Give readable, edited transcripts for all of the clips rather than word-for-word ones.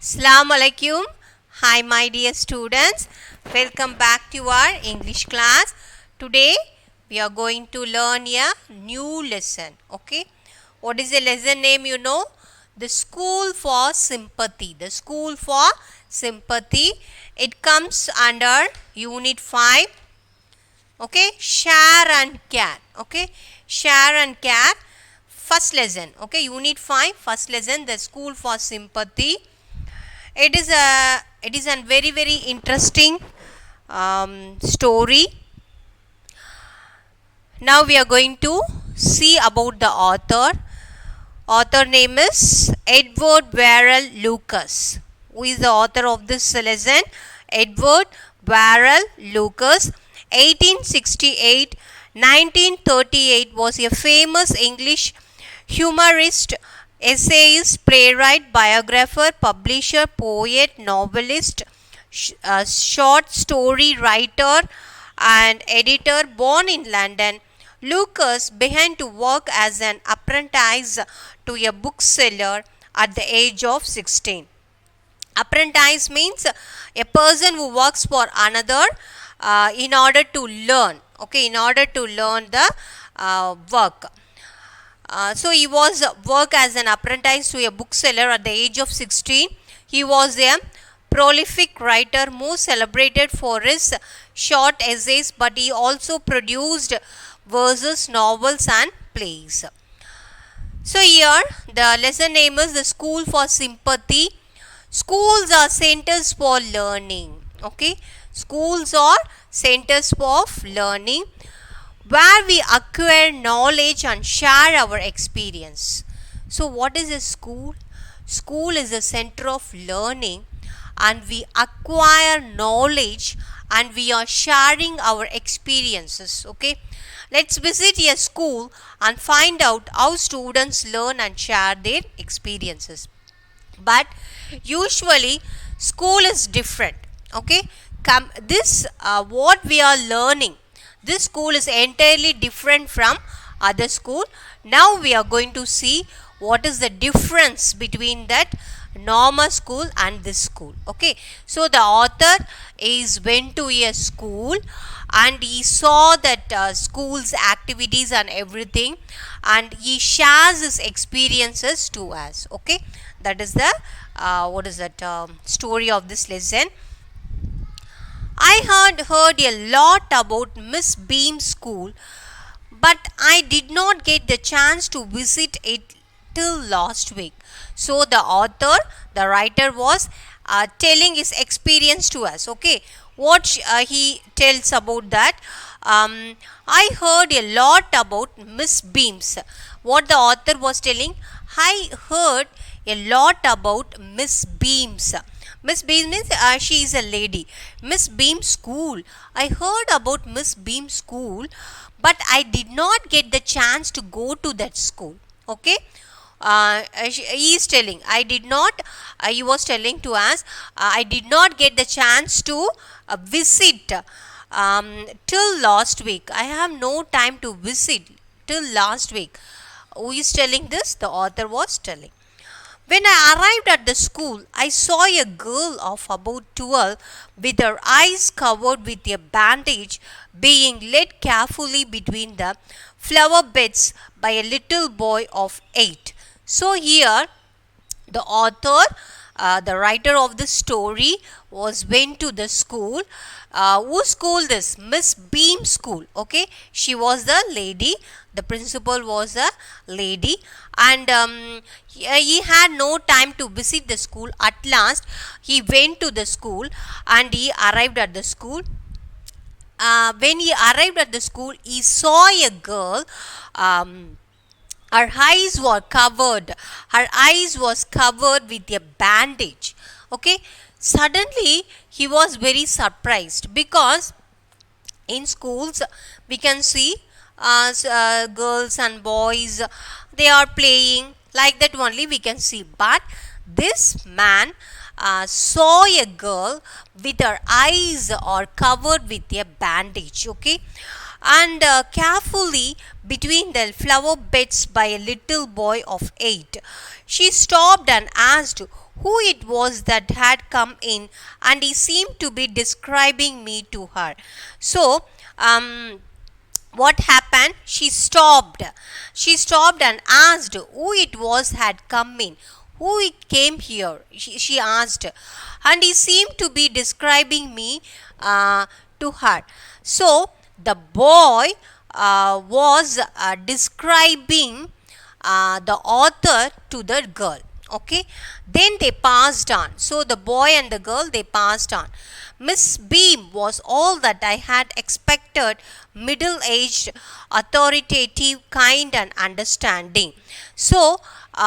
Assalamu alaikum. Hi, my dear students. Welcome back to our English class. Today we are going to learn a new lesson. Okay. What is the lesson name? You know, the School for Sympathy. The School for Sympathy. It comes under Unit 5. Okay. Share and care. Okay. Share and care. First lesson. Okay. Unit 5. First lesson. The School for Sympathy. It is a very interesting story. Now we are going to see about the author. Author name is Edward Verrall Lucas. Who is the author of this lesson? Edward Verrall Lucas. 1868 1938 was a famous English humorist, essayist, playwright, biographer, publisher, poet, novelist, short story writer and editor. Born in London, Lucas began to work as an apprentice to a bookseller at the age of 16. Apprentice means a person who works for another in order to learn. Okay, in order to learn the work. So he was work as an apprentice to a bookseller at the age of 16. He was a prolific writer, most celebrated for his short essays, but he also produced verses, novels and plays. So here the lesson name is the School for Sympathy. Schools are centers for learning. Okay, schools are centers for learning, where we acquire knowledge and share our experience. So what is a school? School is a center of learning and we acquire knowledge and we are sharing our experiences. Okay, let's visit a school and find out how students learn and share their experiences. But usually school is different. Okay, this what we are learning, this school is entirely different from other school. Now we are going to see what is the difference between that normal school and this school. Okay, so the author is went to a school and he saw that school's activities and everything, and he shares his experiences to us. Okay, that is the story of this lesson. I had heard a lot about Miss Beam's school, but I did not get the chance to visit it till last week. So the author, the writer, was telling his experience to us. Okay, what he tells about that. I heard a lot about Miss Beams. What the author was telling, I heard a lot about Miss Beams. Miss Beam means she is a lady. Miss Beam school. I heard about Miss Beam school, but I did not get the chance to go to that school. Okay. He is telling, I did not, he was telling to us, I did not get the chance to visit till last week. I have no time to visit till last week. Who is telling this? The author was telling. When I arrived at the school, I saw a girl of about 12 with her eyes covered with a bandage being led carefully between the flower beds by a little boy of 8. So here the author, the writer of the story, went to the school. Whose school this? Miss Beam school. Okay, she was the lady. The principal was a lady, and he had no time to visit the school. At last, he went to the school and he arrived at the school. When he arrived at the school, he saw a girl. Her eyes were covered. Her eyes was covered with a bandage. Okay. Suddenly, he was very surprised because in schools we can see girls and boys, they are playing like that only we can see. But this man saw a girl with her eyes are covered with a bandage. Okay, and carefully between the flower beds by a little boy of 8. She stopped and asked, who it was that had come in, and he seemed to be describing me to her. So, what happened? She stopped and asked who it was had come in. Who it came here? She asked, and he seemed to be describing me to her. So the boy was describing the author to the girl. Okay, then they passed on. So the boy and the girl, they passed on. Miss Beam was all that I had expected: middle aged, authoritative, kind, and understanding. So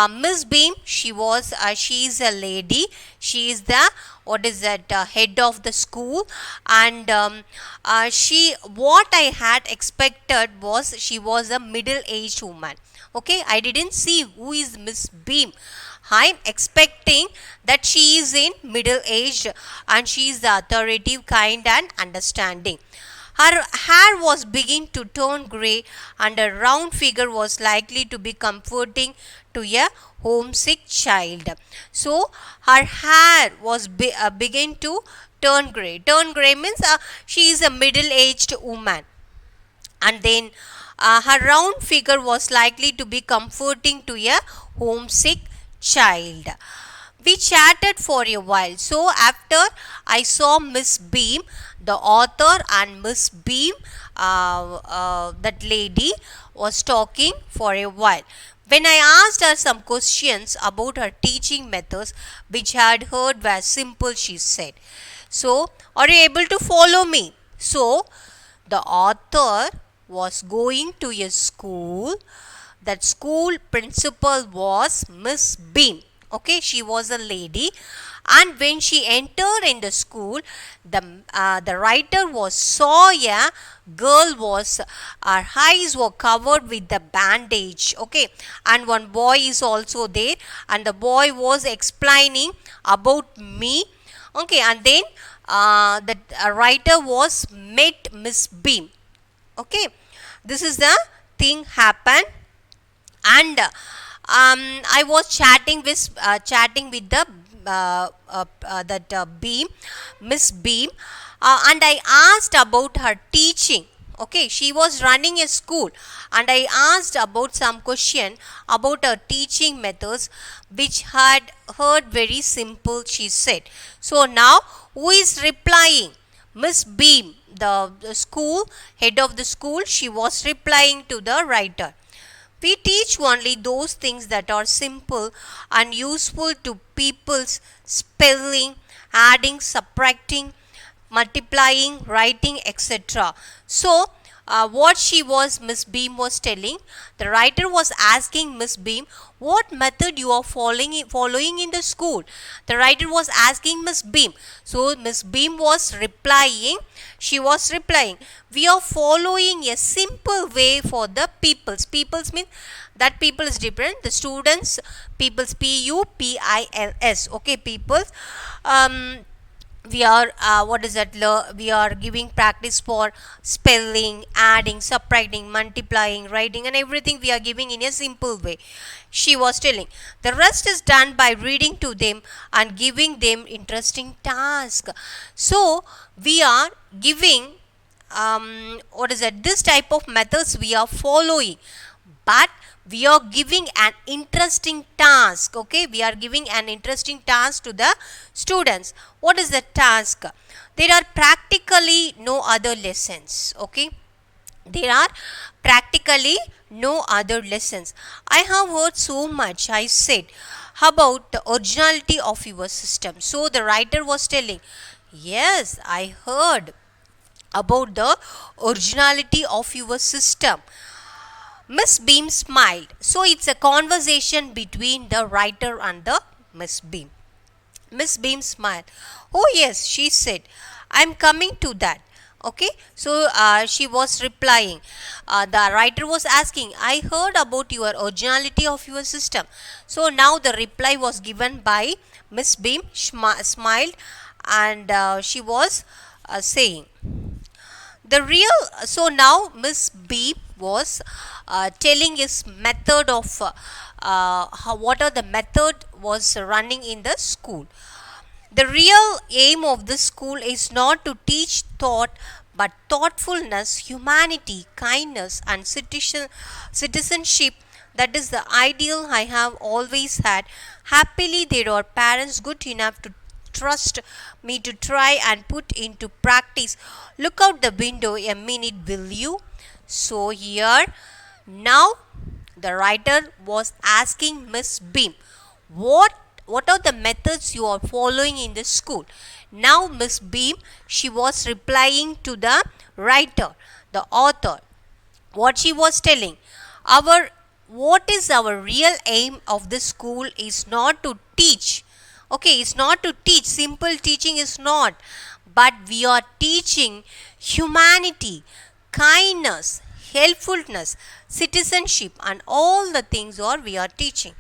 Miss Beam, she is a lady. She is the, what is that, head of the school, and she, what I had expected was, she was a middle aged woman. Okay, I didn't see who is Miss Beam. I'm expecting that she is in middle age and she is the authoritative, kind, and understanding. Her hair was beginning to turn grey, and her round figure was likely to be comforting to a homesick child. So, her hair was beginning to turn grey. Turn grey means she is a middle aged woman. And then her round figure was likely to be comforting to a homesick child. We chatted for a while. So, after I saw Miss Beam, the author and Miss Beam, that lady, was talking for a while. When I asked her some questions about her teaching methods, which I had heard were simple, she said, "So, are you able to follow me?" So, the author was going to a school. That school principal was Miss Beam. Okay, she was a lady, and when she entered in the school, the writer was saw a girl was, her eyes were covered with the bandage. Okay, and one boy is also there, and the boy was explaining about me. Okay, and then the writer was met Miss Beam. Okay, this is the thing happened. And I was chatting with the that Beam, Miss Beam, and I asked about her teaching. Okay, she was running a school, and I asked about some question about her teaching methods, which had heard very simple, she said. So now, who is replying? Miss Beam, the school head of the school, she was replying to the writer. We teach only those things that are simple and useful to people's spelling, adding, subtracting, multiplying, writing, etc. So, what Miss Beam was telling, the writer was asking Miss Beam, what method you are following in the school. The writer was asking Miss Beam. So, Miss Beam was replying, she was replying, we are following a simple way for the peoples. Peoples means that people is different. The students, peoples, P-U-P-I-L-S. Okay, peoples. We are we are giving practice for spelling, adding, subtracting, multiplying, writing, and everything we are giving in a simple way, she was telling. The rest is done by reading to them and giving them interesting task. So we are giving this type of methods we are following, but we are giving an interesting task. Okay, we are giving an interesting task to the students. What is the task? There are practically no other lessons. Okay, there are practically no other lessons. I have heard so much, I said, about the originality of your system. So the writer was telling, yes, I heard about the originality of your system. Miss Beam smiled. So it's a conversation between the writer and the Miss Beam. Miss Beam smiled. Oh yes, she said, I'm coming to that. Okay, so she was replying. The writer was asking, I heard about your originality of your system. So now the reply was given by Miss Beam, smiled, and she was saying, The real so now Miss B was telling his method of what are the method was running in the school. The real aim of this school is not to teach thought but thoughtfulness, humanity, kindness, and citizenship. That is the ideal I have always had. Happily, there are parents good enough to trust me to try and put into practice. Look out the window a minute, will you? So, here now the writer was asking Miss Beam, what are the methods you are following in the school? Now Miss Beam, she was replying to the writer, the author. What she was telling, our what is our real aim of this school is not to teach. Okay, it's not to teach. Simple teaching is not. But we are teaching humanity, kindness, helpfulness, citizenship, and all the things are we are teaching.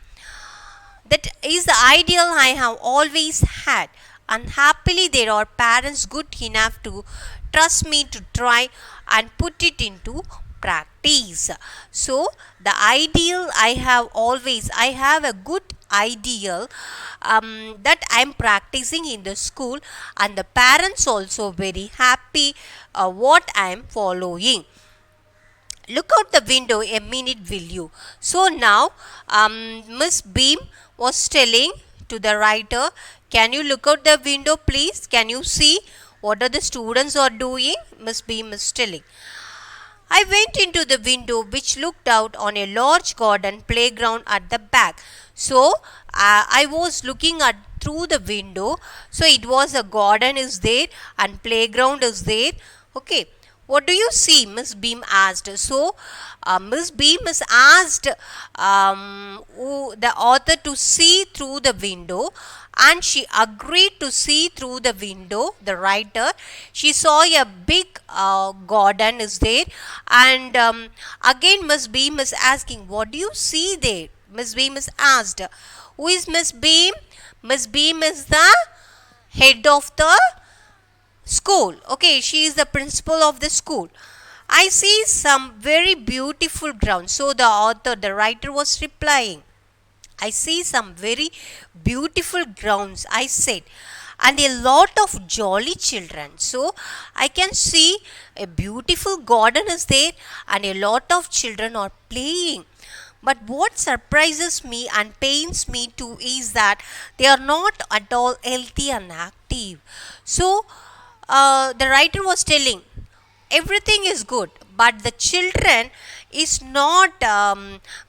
That is the ideal I have always had. Unhappily, there are parents good enough to trust me to try and put it into practice. So, the ideal I have a good ideal that I am practicing in the school, and the parents also very happy what I am following. Look out the window a minute, will you? So now Miss Beam was telling to the writer, can you look out the window please? Can you see what are the students are doing? Miss Beam is telling. I went into the window which looked out on a large garden playground at the back. So I was looking at through the window. So it was a garden is there and playground is there. Okay. What do you see? Miss Beam asked. So Miss Beam is asked the author to see through the window, and she agreed to see through the window. The writer, she saw a big garden is there, and again Miss Beam is asking, what do you see there? Miss Beam is asked. Who is Miss Beam? Miss Beam is the head of the school. Okay, she is the principal of the school. I see some very beautiful grounds. So the author, the writer was replying, I see some very beautiful grounds, I said, and a lot of jolly children. So I can see a beautiful garden is there and a lot of children are playing. But what surprises me and pains me too is that they are not at all healthy and active. So the writer was telling, everything is good, but the children is not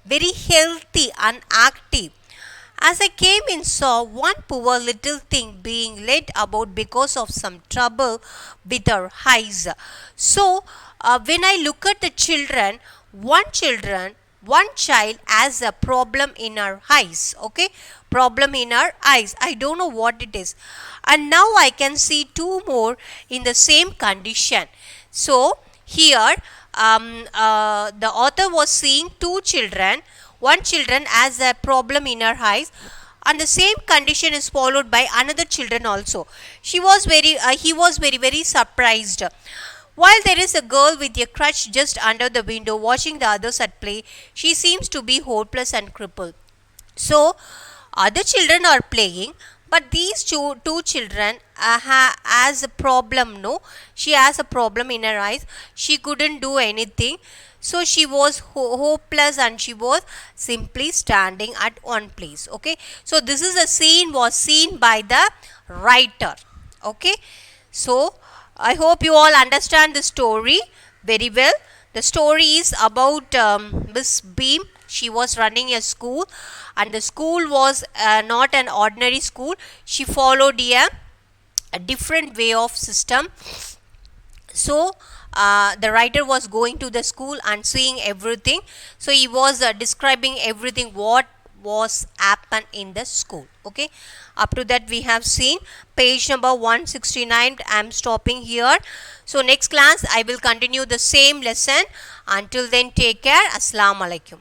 very healthy and active. As I came in, saw one poor little thing being led about because of some trouble with her eyes. So when I look at the children, one child has a problem in her eyes. Okay, problem in her eyes. I don't know what it is, and now I can see two more in the same condition. So here the author was seeing two children. One children has a problem in her eyes, and the same condition is followed by another children also. He was very surprised. While there is a girl with a crutch just under the window watching the others at play, she seems to be hopeless and crippled. So other children are playing, but these two children has a problem. No, she has a problem in her eyes. She couldn't do anything. So she was hopeless and she was simply standing at one place. Okay. So this is a scene was seen by the writer. Okay. So I hope you all understand the story very well. The story is about Miss Beam. She was running a school, and the school was not an ordinary school. She followed a different way of system. So the writer was going to the school and seeing everything. So he was describing everything what was happened in the school. Okay, up to that we have seen page number 169. I am stopping here. So next class I will continue the same lesson. Until then, take care. Assalamu alaikum.